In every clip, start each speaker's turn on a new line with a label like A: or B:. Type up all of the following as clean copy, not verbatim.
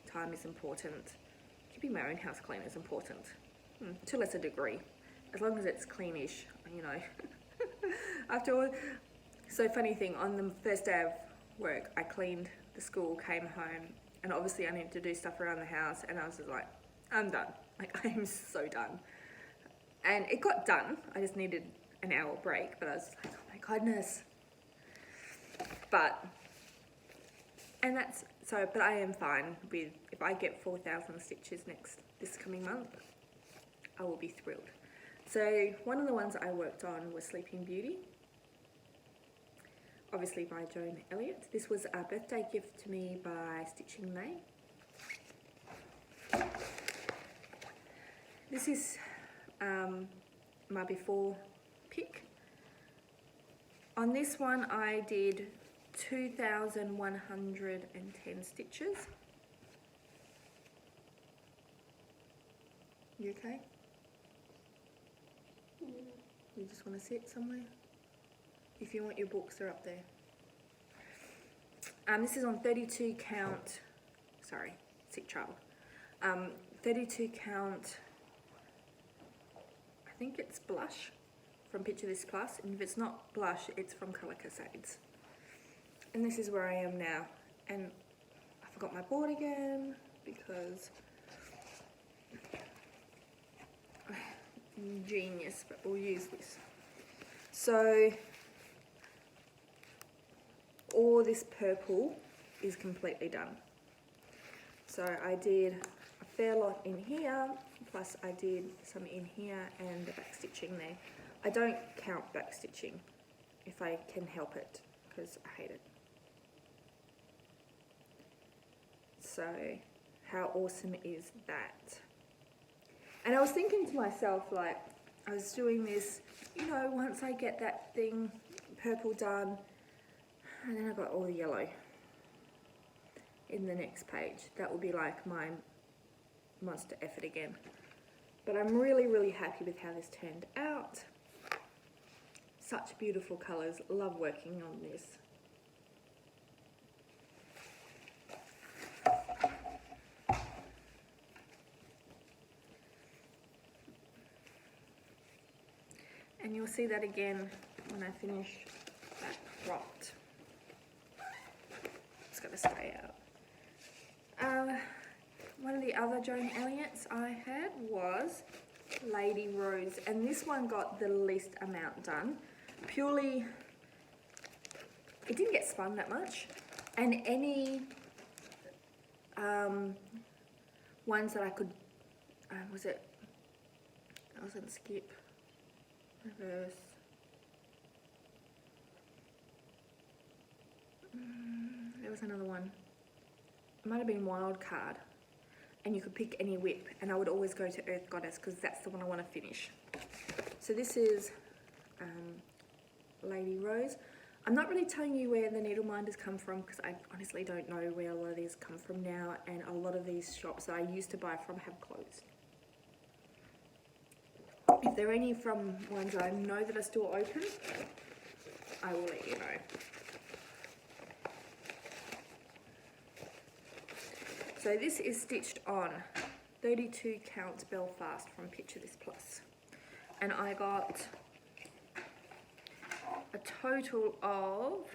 A: time is important. Keeping my own house clean is important, to a lesser degree, as long as it's cleanish, you know. After all, so funny thing, on the first day of work, I cleaned the school, came home, and obviously I needed to do stuff around the house, and I was just like, I'm done. Like, I am so done. And it got done. I just needed an hour break, but I was like, oh my goodness. But I am fine with, if I get 4,000 stitches this coming month, I will be thrilled. So one of the ones I worked on was Sleeping Beauty, obviously by Joan Elliott. This was a birthday gift to me by Stitching May. This is my before pic. On this one I did 2,110 stitches. You okay? You just want to sit somewhere? If you want your books, they're up there. This is on 32 count, sorry, sick child. 32 count, I think it's blush from Picture This Plus, and if it's not blush, it's from Colour Cascades. And this is where I am now. And I forgot my board again because genius, but we'll use this. So all this purple is completely done. So I did a fair lot in here, plus I did some in here and the back stitching there. I don't count back stitching if I can help it, because I hate it. So how awesome is that? And I was thinking to myself, like, I was doing this, you know, once I get that thing purple done, and then I got all the yellow in the next page. That will be like my monster effort again. But I'm really, really happy with how this turned out. Such beautiful colours. Love working on this. And you'll see that again when I finish that cropped. It's going to stay out. One of the other Joan Elliott's I had was Lady Rose, and this one got the least amount done. Purely, it didn't get spun that much, and any ones that I could, I wasn't skip, reverse, there was another one, it might have been Wild Card, and you could pick any whip, and I would always go to Earth Goddess because that's the one I want to finish. So this is Lady Rose. I'm not really telling you where the needle minders come from because I honestly don't know where a lot of these come from now, and a lot of these shops that I used to buy from have closed. If there are any from ones that I know that are still open, I will let you know. So this is stitched on 32 count Belfast from Picture This Plus, and I got a total of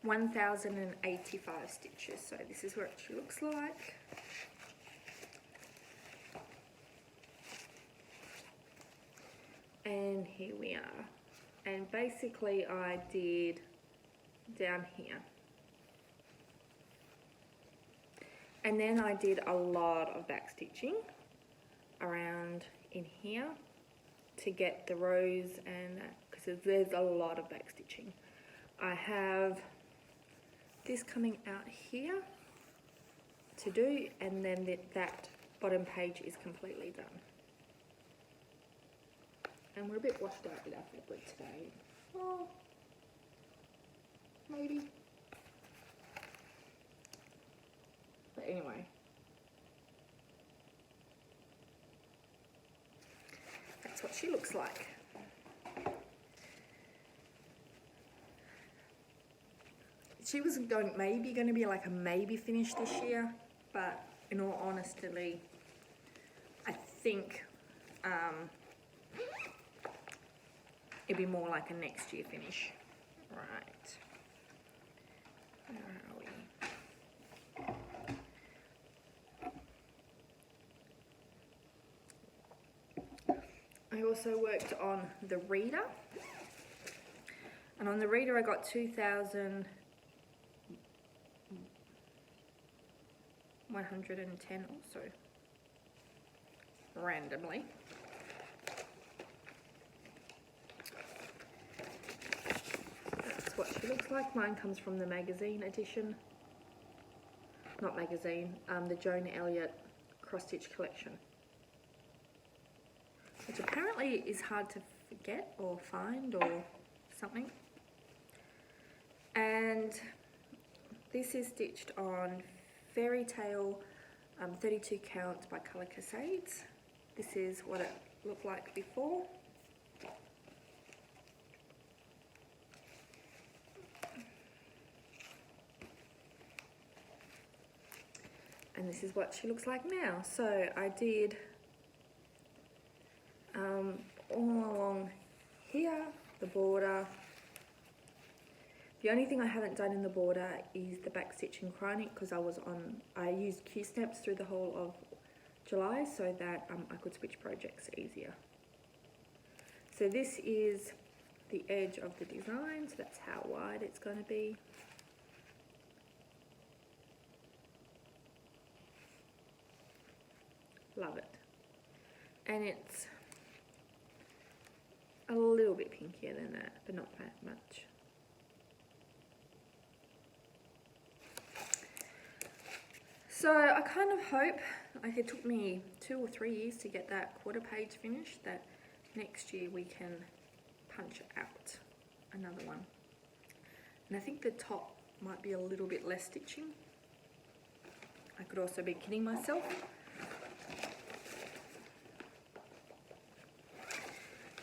A: 1,085 stitches. So this is what it looks like. And here we are. And basically I did down here. And then I did a lot of back stitching around in here to get the rows, and because there's a lot of back stitching. I have this coming out here to do, and then that bottom page is completely done. And we're a bit washed out with our fabric today. Oh, maybe. But anyway. That's what she looks like. she was maybe going to be like a maybe finish this year, but in all honesty, I think it'd be more like a next year finish. Right. Where are we? I also worked on the reader, and on the reader I got 2,110 also, randomly. That's what she looks like. Mine comes from the magazine edition, not magazine, the Joan Elliott cross-stitch collection, which apparently is hard to forget or find or something. And this is stitched on Fairy Tale 32 count by Colour Cascades. This is what it looked like before. And this is what she looks like now. So I did all along here, the border. The only thing I haven't done in the border is the back stitch and crowning, because I used Q stamps through the whole of July so that I could switch projects easier. So this is the edge of the design, so that's how wide it's going to be. Love it. And it's a little bit pinkier than that, but not that much. So I kind of hope, like it took me 2 or 3 years to get that quarter page finished, that next year we can punch out another one. And I think the top might be a little bit less stitching. I could also be kidding myself.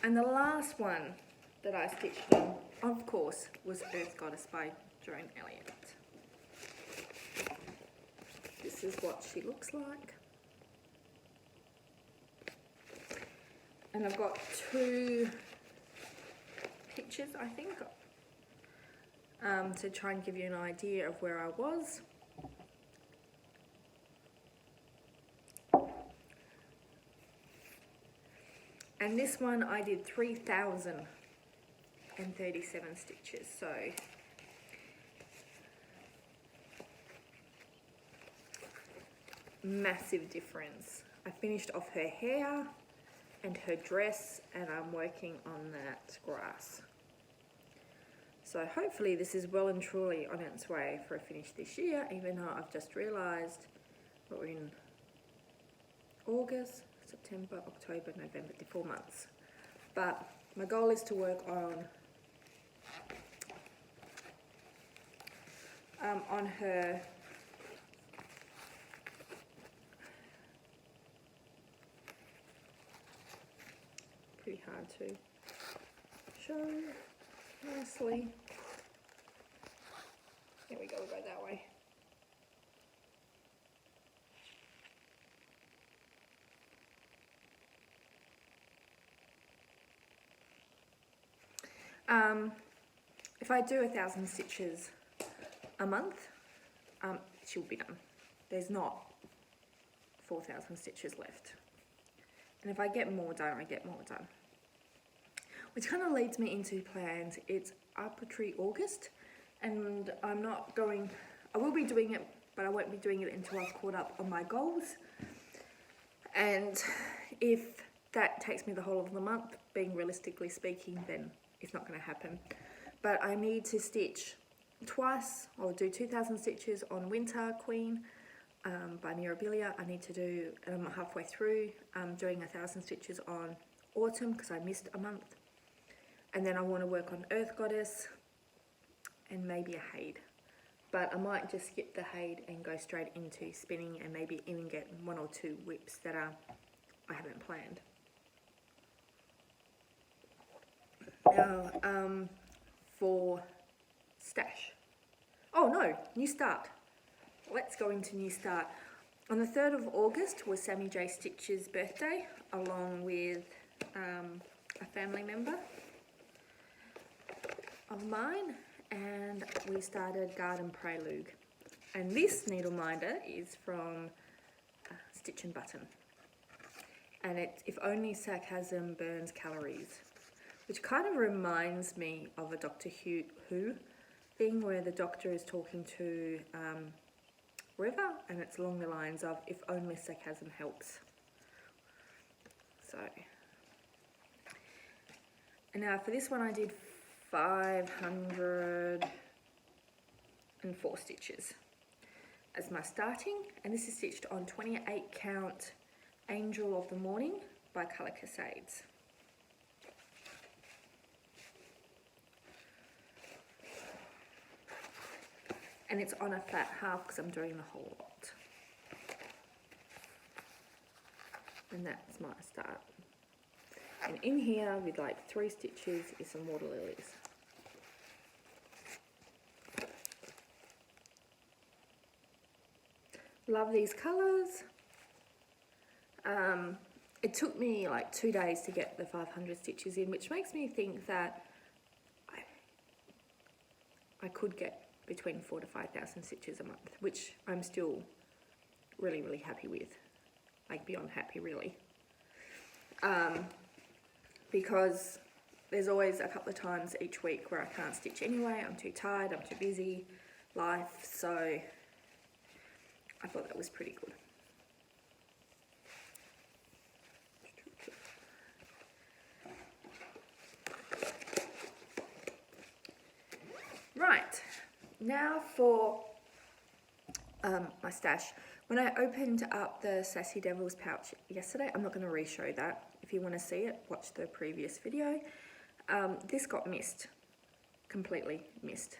A: And the last one that I stitched on, of course, was Earth Goddess by Joan Elliott. This is what she looks like. And I've got 2 pictures, I think, to try and give you an idea of where I was. And this one I did 3,037 stitches, so massive difference. I finished off her hair and her dress, and I'm working on that grass. So hopefully this is well and truly on its way for a finish this year, even though I've just realised we're in August, September, October, November, 4 months. But my goal is to work on her pretty hard to show nicely. There we go, we'll go that way. If I do 1,000 stitches a month, she'll be done. There's not 4,000 stitches left. And if I get more done, I get more done. Which kind of leads me into plans. It's arbitrary August, and I will be doing it, but I won't be doing it until I've caught up on my goals. And if that takes me the whole of the month, being realistically speaking, then it's not going to happen. But I need to stitch twice, or do 2,000 stitches on Winter Queen by Mirabilia. I need to do, and I'm halfway through, doing 1,000 stitches on Autumn because I missed a month. And then I want to work on Earth Goddess and maybe a Haid. But I might just skip the Haid and go straight into spinning, and maybe even get 1 or 2 whips that I haven't planned. Now, for stash, Oh no, new start. Let's go into new start. On the 3rd of August was Sammy J Stitch's birthday, along with a family member of mine, and we started Garden Prelude. And this needle minder is from Stitch and Button. And it's If Only Sarcasm Burns Calories, which kind of reminds me of a Doctor Who thing where the Doctor is talking to River, and it's along the lines of if only sarcasm helps. So, and now for this one I did 504 stitches as my starting, and this is stitched on 28 count Angel of the Morning by Colour Cascades. And it's on a flat half because I'm doing the whole lot. And that's my start. And in here with like 3 stitches is some water lilies. Love these colours. It took me like 2 days to get the 500 stitches in, which makes me think that I could get between 4,000 to 5,000 stitches a month, which I'm still really, really happy with, like beyond happy really. Because there's always a couple of times each week where I can't stitch anyway, I'm too tired, I'm too busy, life, so I thought that was pretty good. Right. Now for my stash. When I opened up the Sassy Devils pouch yesterday, I'm not going to re-show that. If you want to see it, watch the previous video. This got missed, completely missed.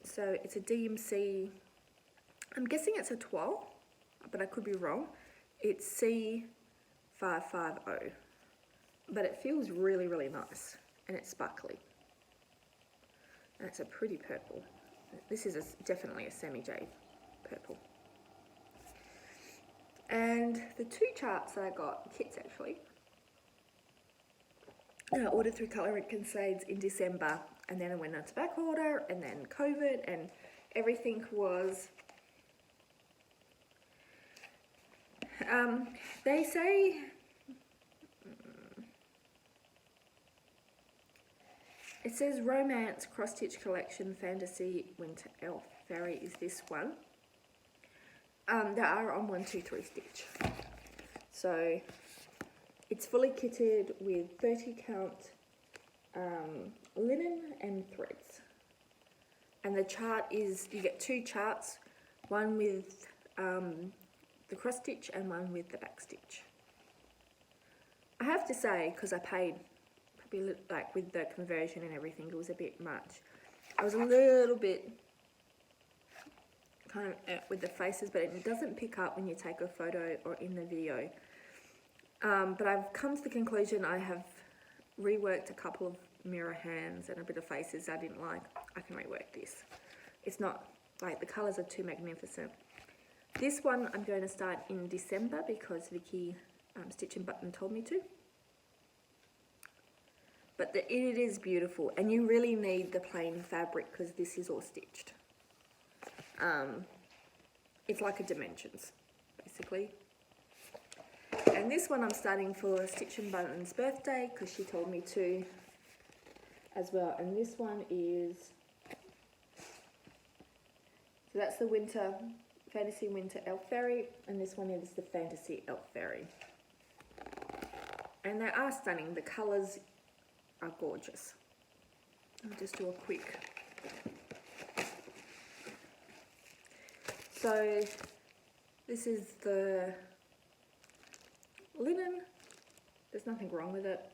A: So it's a DMC, I'm guessing it's a 12, but I could be wrong. It's C550, but it feels really, really nice, and it's sparkly. And it's a pretty purple. This is definitely a Sammy J purple. And the 2 charts that I got, kits actually, I ordered through Colour Cascades in December, and then I went on to back order, and then COVID, and everything was, they say, it says Romance Cross Stitch Collection Fantasy Winter Elf Fairy is this one. They are on 1, 2, 3 stitch. So it's fully kitted with 30 count linen and threads. And the chart is, you get 2 charts, one with the cross stitch and one with the back stitch. I have to say, because I paid probably like with the conversion and everything, it was a bit much. I was a little bit kind of with the faces, but it doesn't pick up when you take a photo or in the video. But I've come to the conclusion I have reworked a couple of mirror hands and a bit of faces I didn't like. I can rework this. It's not like the colours are too magnificent. This one I'm going to start in December because Vicky Stitch and Button told me to. But it is beautiful, and you really need the plain fabric because this is all stitched. It's like a dimensions, basically. And this one I'm starting for Stitch and Button's birthday because she told me to as well. And this one is, so that's the Fantasy Winter Elf Fairy, and this one is the Fantasy Elf Fairy. And they are stunning. The colours are gorgeous. I'll just do a quick. So this is the linen. There's nothing wrong with it.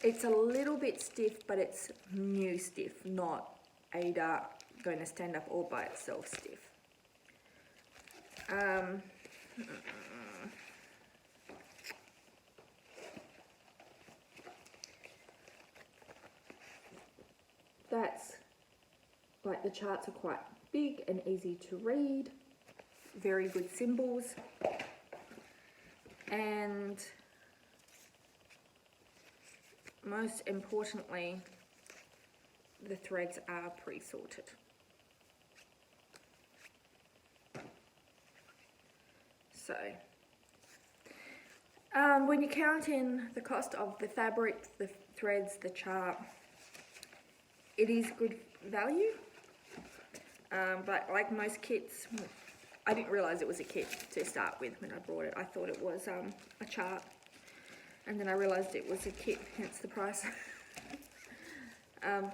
A: It's a little bit stiff, but it's new stiff, not Ada going to stand up all by itself stiff. That's like the charts are quite big and easy to read, very good symbols, and most importantly, the threads are pre-sorted. So, when you count in the cost of the fabric, the threads, the chart, it is good value. But like most kits, I didn't realise it was a kit to start with when I bought it. I thought it was a chart, and then I realised it was a kit, hence the price.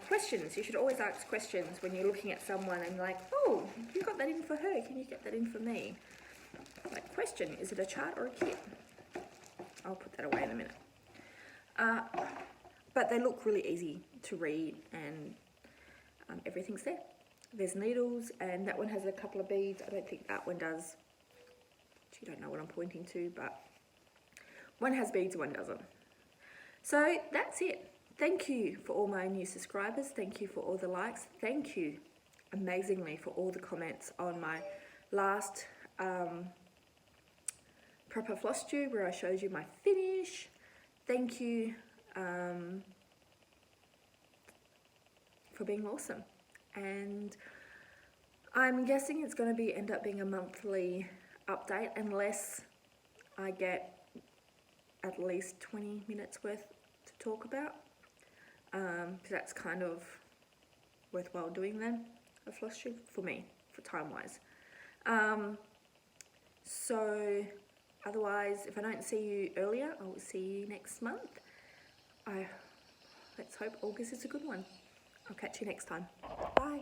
A: Questions. You should always ask questions when you're looking at someone and like, oh, you got that in for her, can you get that in for me? Like, question, is it a chart or a kit? I'll put that away in a minute. But they look really easy to read, and everything's there. There's needles, and that one has a couple of beads. I don't think that one does. You don't know what I'm pointing to, but one has beads, one doesn't. So that's it. Thank you for all my new subscribers. Thank you for all the likes. Thank you amazingly for all the comments on my last proper floss tube where I showed you my finish. Thank you for being awesome. And I'm guessing it's going to end up being a monthly update unless I get at least 20 minutes worth to talk about. Because that's kind of worthwhile doing then, a floss tube, for me, for time-wise. So otherwise, if I don't see you earlier, I will see you next month. Let's hope August is a good one. I'll catch you next time. Bye.